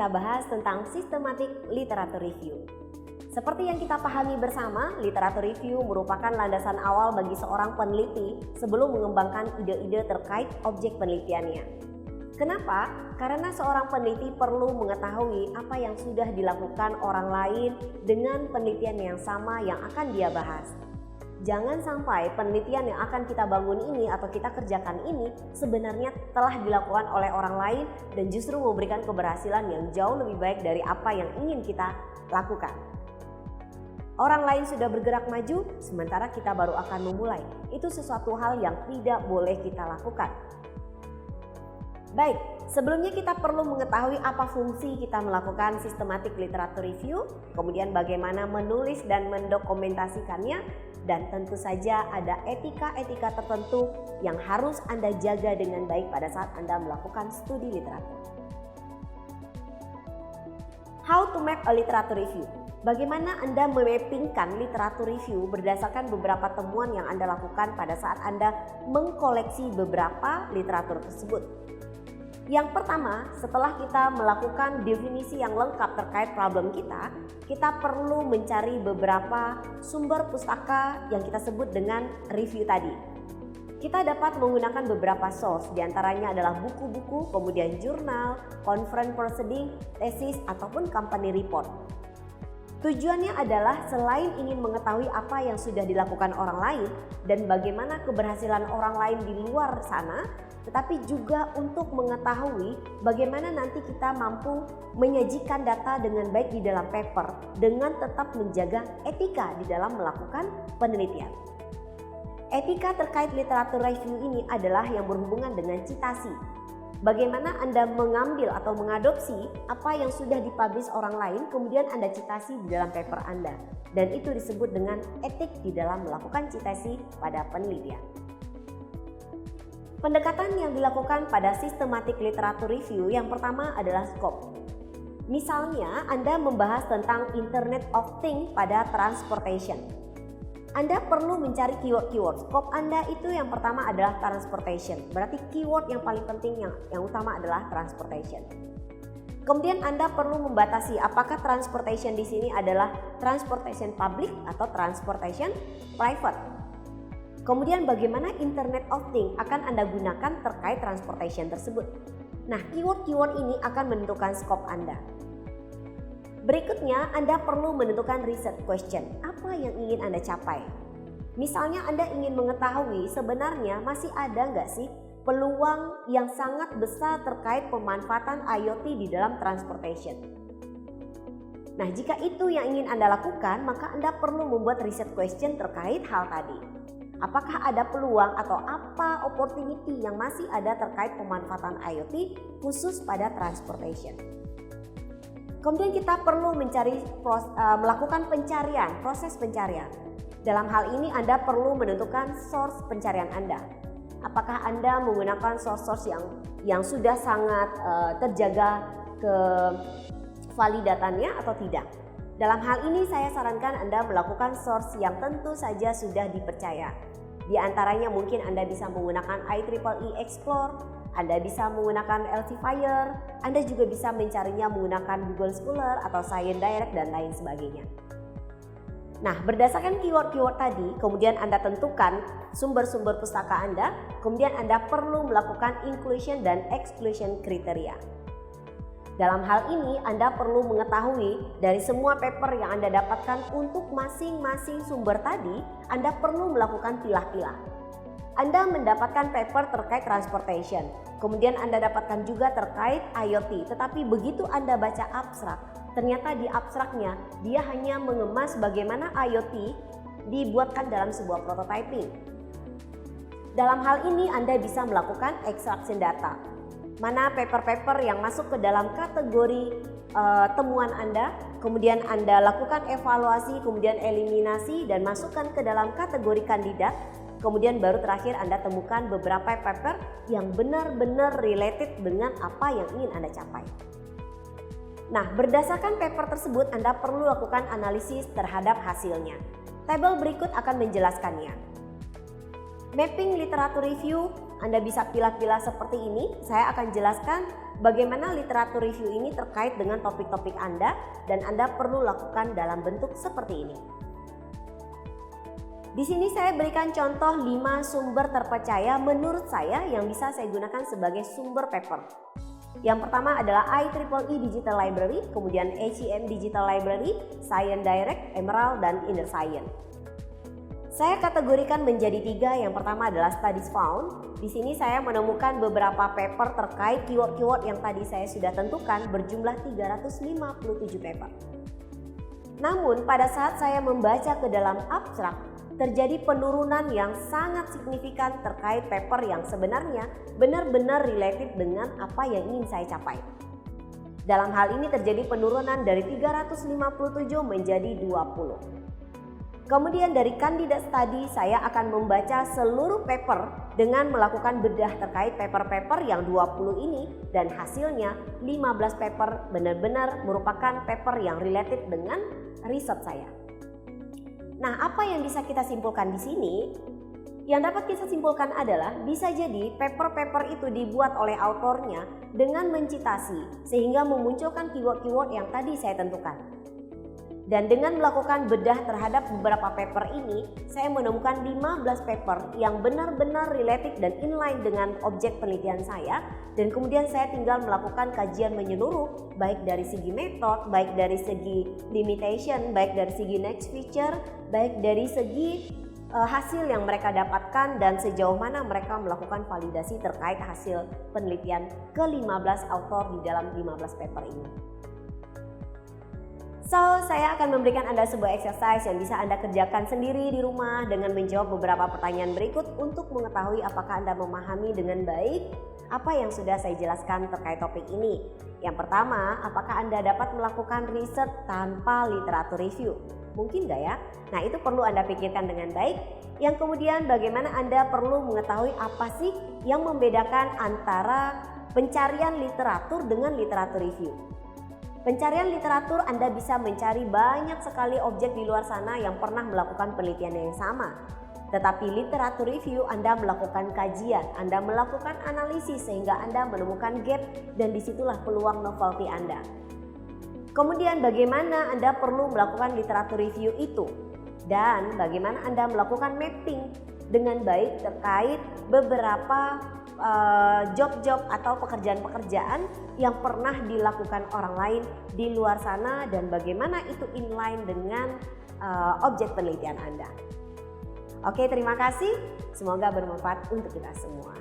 kita bahas tentang systematic literature review. Seperti yang kita pahami bersama, literature review merupakan landasan awal bagi seorang peneliti sebelum mengembangkan ide-ide terkait objek penelitiannya. Kenapa? Karena seorang peneliti perlu mengetahui apa yang sudah dilakukan orang lain dengan penelitian yang sama yang akan dia bahas. Jangan sampai penelitian yang akan kita bangun ini atau kita kerjakan ini sebenarnya telah dilakukan oleh orang lain dan justru memberikan keberhasilan yang jauh lebih baik dari apa yang ingin kita lakukan. Orang lain sudah bergerak maju, sementara kita baru akan memulai. Itu sesuatu hal yang tidak boleh kita lakukan. Baik, sebelumnya kita perlu mengetahui apa fungsi kita melakukan systematic literature review, kemudian bagaimana menulis dan mendokumentasikannya, dan tentu saja ada etika-etika tertentu yang harus Anda jaga dengan baik pada saat Anda melakukan studi literatur. How to map a literature review? Bagaimana Anda memappingkan literatur review berdasarkan beberapa temuan yang Anda lakukan pada saat Anda mengkoleksi beberapa literatur tersebut? Yang pertama, setelah kita melakukan definisi yang lengkap terkait problem kita perlu mencari beberapa sumber pustaka yang kita sebut dengan review tadi. Kita dapat menggunakan beberapa source, diantaranya adalah buku-buku, kemudian jurnal, conference proceeding, tesis, ataupun company report. Tujuannya adalah selain ingin mengetahui apa yang sudah dilakukan orang lain dan bagaimana keberhasilan orang lain di luar sana, tetapi juga untuk mengetahui bagaimana nanti kita mampu menyajikan data dengan baik di dalam paper dengan tetap menjaga etika di dalam melakukan penelitian. Etika terkait literatur review ini adalah yang berhubungan dengan citasi. Bagaimana Anda mengambil atau mengadopsi apa yang sudah dipublish orang lain kemudian Anda citasi di dalam paper Anda. Dan itu disebut dengan etik di dalam melakukan citasi pada penelitian. Pendekatan yang dilakukan pada systematic literature review yang pertama adalah scope. Misalnya Anda membahas tentang Internet of Things pada transportation. Anda perlu mencari keyword. Scope Anda itu yang pertama adalah transportation. Berarti keyword yang paling penting yang utama adalah transportation. Kemudian Anda perlu membatasi apakah transportation di sini adalah transportation public atau transportation private. Kemudian bagaimana Internet of Things akan Anda gunakan terkait transportation tersebut. Nah, keyword-keyword ini akan menentukan scope Anda. Berikutnya, Anda perlu menentukan research question. Apa yang ingin Anda capai? Misalnya Anda ingin mengetahui sebenarnya masih ada nggak sih peluang yang sangat besar terkait pemanfaatan IoT di dalam transportation. Nah, jika itu yang ingin Anda lakukan, maka Anda perlu membuat research question terkait hal tadi. Apakah ada peluang atau apa opportunity yang masih ada terkait pemanfaatan IoT khusus pada transportation. Kemudian kita perlu melakukan proses pencarian. Dalam hal ini Anda perlu menentukan source pencarian Anda. Apakah Anda menggunakan source yang sudah sangat terjaga kevalidatannya atau tidak? Dalam hal ini saya sarankan Anda melakukan source yang tentu saja sudah dipercaya. Di antaranya mungkin Anda bisa menggunakan IEEE Explore, Anda bisa menggunakan Elsevier, Anda juga bisa mencarinya menggunakan Google Scholar atau Science Direct dan lain sebagainya. Nah, berdasarkan keyword-keyword tadi, kemudian Anda tentukan sumber-sumber pustaka Anda, kemudian Anda perlu melakukan inclusion dan exclusion kriteria. Dalam hal ini, Anda perlu mengetahui dari semua paper yang Anda dapatkan untuk masing-masing sumber tadi, Anda perlu melakukan pilah-pilah. Anda mendapatkan paper terkait transportation, kemudian Anda dapatkan juga terkait IoT, tetapi begitu Anda baca abstrak, ternyata di abstraknya dia hanya mengemas bagaimana IoT dibuatkan dalam sebuah prototyping. Dalam hal ini Anda bisa melakukan extraction data. Mana paper-paper yang masuk ke dalam kategori temuan Anda, kemudian Anda lakukan evaluasi, kemudian eliminasi dan masukkan ke dalam kategori kandidat. Kemudian baru terakhir Anda temukan beberapa paper yang benar-benar related dengan apa yang ingin Anda capai. Nah, berdasarkan paper tersebut Anda perlu lakukan analisis terhadap hasilnya. Tabel berikut akan menjelaskannya. Mapping literature review Anda bisa pilah-pilah seperti ini. Saya akan jelaskan bagaimana literatur review ini terkait dengan topik-topik Anda dan Anda perlu lakukan dalam bentuk seperti ini. Di sini saya berikan contoh 5 sumber terpercaya menurut saya yang bisa saya gunakan sebagai sumber paper. Yang pertama adalah IEEE Digital Library, kemudian HEM Digital Library, Science Direct, Emerald, dan Inner Science. Saya kategorikan menjadi 3. Yang pertama adalah Studies Found. Di sini saya menemukan beberapa paper terkait keyword-keyword yang tadi saya sudah tentukan berjumlah 357 paper. Namun pada saat saya membaca ke dalam abstrak, terjadi penurunan yang sangat signifikan terkait paper yang sebenarnya benar-benar related dengan apa yang ingin saya capai. Dalam hal ini terjadi penurunan dari 357 menjadi 20. Kemudian dari candidate study saya akan membaca seluruh paper dengan melakukan bedah terkait paper-paper yang 20 ini dan hasilnya 15 paper benar-benar merupakan paper yang related dengan riset saya. Nah, apa yang bisa kita simpulkan di sini? Yang dapat kita simpulkan adalah bisa jadi paper-paper itu dibuat oleh autornya dengan mencitasi sehingga memunculkan keyword-keyword yang tadi saya tentukan. Dan dengan melakukan bedah terhadap beberapa paper ini, saya menemukan 15 paper yang benar-benar related dan inline dengan objek penelitian saya. Dan kemudian saya tinggal melakukan kajian menyeluruh, baik dari segi metode, baik dari segi limitation, baik dari segi next feature, baik dari segi hasil yang mereka dapatkan dan sejauh mana mereka melakukan validasi terkait hasil penelitian ke-15 author di dalam 15 paper ini. So, saya akan memberikan Anda sebuah exercise yang bisa Anda kerjakan sendiri di rumah dengan menjawab beberapa pertanyaan berikut untuk mengetahui apakah Anda memahami dengan baik apa yang sudah saya jelaskan terkait topik ini. Yang pertama, apakah Anda dapat melakukan riset tanpa literatur review? Mungkin nggak ya? Nah, itu perlu Anda pikirkan dengan baik. Yang kemudian, bagaimana Anda perlu mengetahui apa sih yang membedakan antara pencarian literatur dengan literatur review. Pencarian literatur Anda bisa mencari banyak sekali objek di luar sana yang pernah melakukan penelitian yang sama. Tetapi literatur review Anda melakukan kajian, Anda melakukan analisis sehingga Anda menemukan gap dan disitulah peluang novelty Anda. Kemudian bagaimana Anda perlu melakukan literatur review itu dan bagaimana Anda melakukan mapping dengan baik terkait beberapa job-job atau pekerjaan-pekerjaan yang pernah dilakukan orang lain di luar sana dan bagaimana itu inline dengan objek penelitian Anda. Oke, terima kasih. Semoga bermanfaat untuk kita semua.